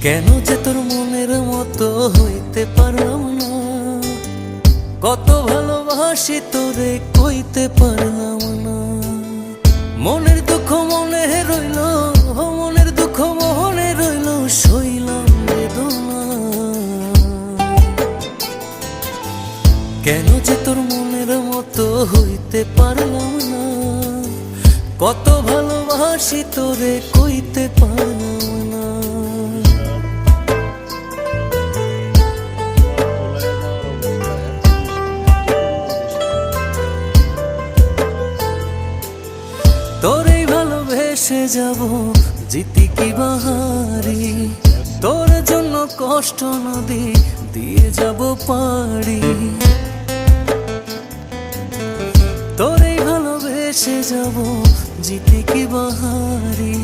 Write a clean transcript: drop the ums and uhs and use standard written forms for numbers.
কেন যে তোর মনের মতো হইতে পারলাম না, কত ভালোবাসি তোরে কইতে পারলাম না। মনের দুঃখ মনে রইল, মনের দুঃখ মনে রইল, সইলাম বেদনা। কেন যে তোর মনের মতো হইতে পারলাম না, কত ভালোবাসি তোরে কইতে পারলাম না। তোরেই ভালোবেসে যাব জিতি কি বাহারি, তোর জন্য কষ্ট নদী দিয়ে যাব পাড়ি। তোরেই ভালোবেসে যাব জিতি কি বাহারি,